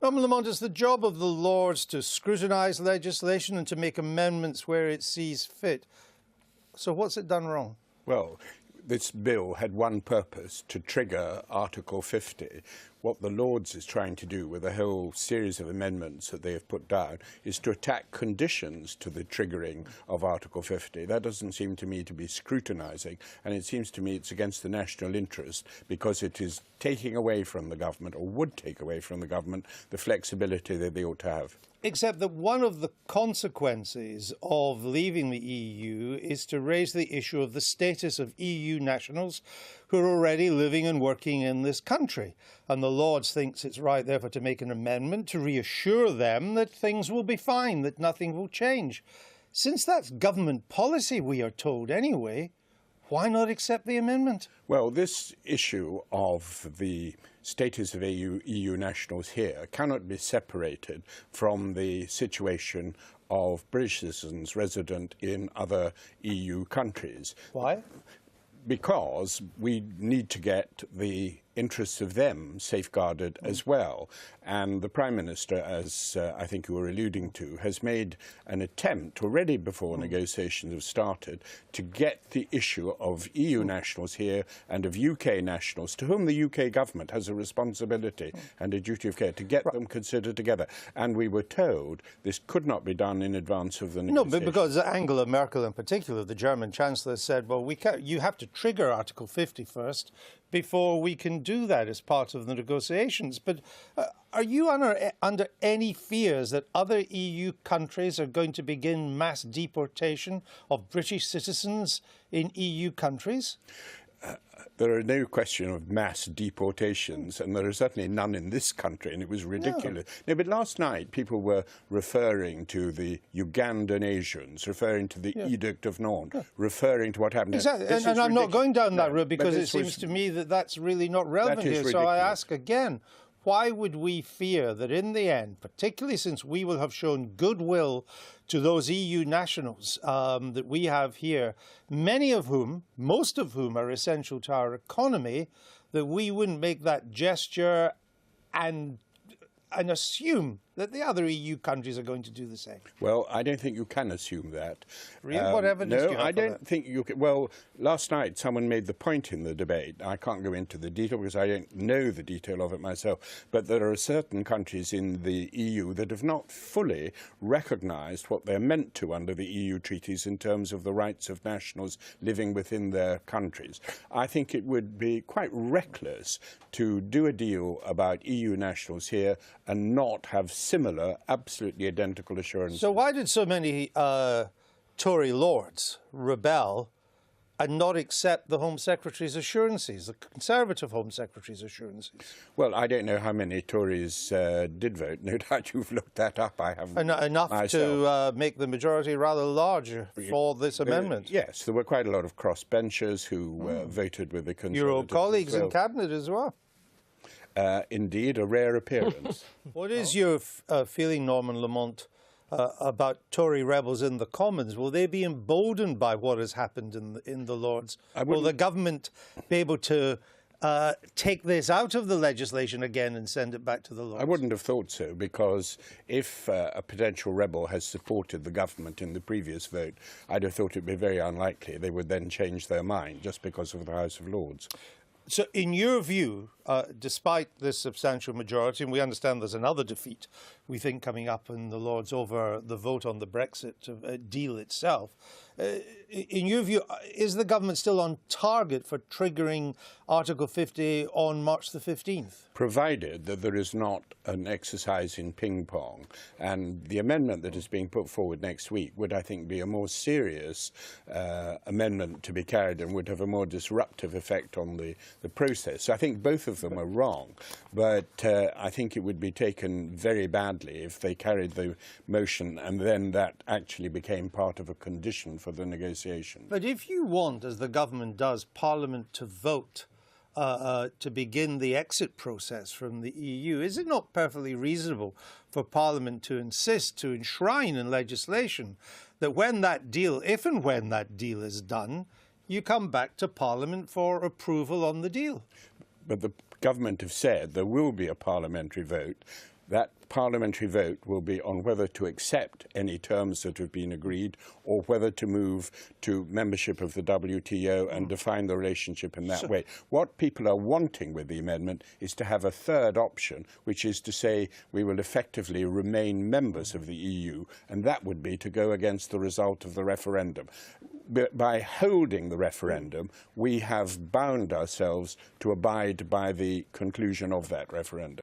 Lamont, it's the job of the Lords to scrutinise legislation and to make amendments where it sees fit. So what's it done wrong? Well, this bill had one purpose, to trigger Article 50. What the Lords is trying to do with a whole series of amendments that they have put down is to attack conditions to the triggering of Article 50. That doesn't seem to me to be scrutinising, and it seems to me it's against the national interest because it is taking away from the government, or would take away from the government, the flexibility that they ought to have. Except that one of the consequences of leaving the EU is to raise the issue of the status of EU nationals who are already living and working in this country. And the Lords thinks it's right, therefore, to make an amendment to reassure them that things will be fine, that nothing will change. Since that's government policy, we are told anyway, why not accept the amendment? Well, this issue of the status of EU nationals here cannot be separated from the situation of British citizens resident in other EU countries. Why? Because we need to get the interests of them safeguarded as well. And the Prime Minister, as I think you were alluding to, has made an attempt already before negotiations have started to get the issue of EU nationals here and of UK nationals, to whom the UK government has a responsibility and a duty of care, to get them considered together. And we were told this could not be done in advance of the negotiations. No, but because Angela Merkel in particular, the German Chancellor, said, well, you have to trigger Article 50 first before we can do that as part of the negotiations. But are you under any fears that other EU countries are going to begin mass deportation of British citizens in EU countries? There are no question of mass deportations, and there are certainly none in this country, and it was ridiculous. No, but last night people were referring to the Ugandan Asians, referring to the Edict of Nantes, referring to what happened. Exactly, and I'm not going down that route because it seems to me that that's really not relevant here. So I ask again, why would we fear that in the end, particularly since we will have shown goodwill to those EU nationals that we have here, many of whom, most of whom are essential to our economy, that we wouldn't make that gesture and assume that the other EU countries are going to do the same? Well, I don't think you can assume that. Really? What evidence do you have I don't for that? think you can. Well, last night someone made the point in the debate. I can't go into the detail because I don't know the detail of it myself, but there are certain countries in the EU that have not fully recognised what they're meant to under the EU treaties in terms of the rights of nationals living within their countries. I think it would be quite reckless to do a deal about EU nationals here and not have similar, absolutely identical assurances. So why did so many Tory lords rebel and not accept the Home Secretary's assurances, the Conservative Home Secretary's assurances? Well, I don't know how many Tories did vote. No doubt you've looked that up. I haven't. Enough myself. To make the majority rather larger for this amendment. Yes, there were quite a lot of crossbenchers who voted with the Conservatives. Your old colleagues in Cabinet as well. Indeed, a rare appearance. What is your feeling, Norman Lamont, about Tory rebels in the Commons? Will they be emboldened by what has happened in the Lords? Will the government be able to take this out of the legislation again and send it back to the Lords? I wouldn't have thought so, because if a potential rebel has supported the government in the previous vote, I'd have thought it would be very unlikely they would then change their mind just because of the House of Lords. So in your view, despite this substantial majority, and we understand there's another defeat, we think, coming up in the Lords over the vote on the Brexit deal itself, in your view, is the government still on target for triggering Article 50 on March the 15th? Provided that there is not an exercise in ping-pong. And the amendment that is being put forward next week would, I think, be a more serious amendment to be carried and would have a more disruptive effect on the process. So I think both of them are wrong, but I think it would be taken very badly if they carried the motion and then that actually became part of a condition for the negotiation. But if you want, as the government does, Parliament to vote to begin the exit process from the EU, is it not perfectly reasonable for Parliament to insist, to enshrine in legislation, that when that deal, if and when that deal is done, you come back to Parliament for approval on the deal? But the government have said there will be a parliamentary vote. That parliamentary vote will be on whether to accept any terms that have been agreed or whether to move to membership of the WTO and define the relationship in that way. What people are wanting with the amendment is to have a third option, which is to say we will effectively remain members of the EU, and that would be to go against the result of the referendum. By holding the referendum, we have bound ourselves to abide by the conclusion of that referendum.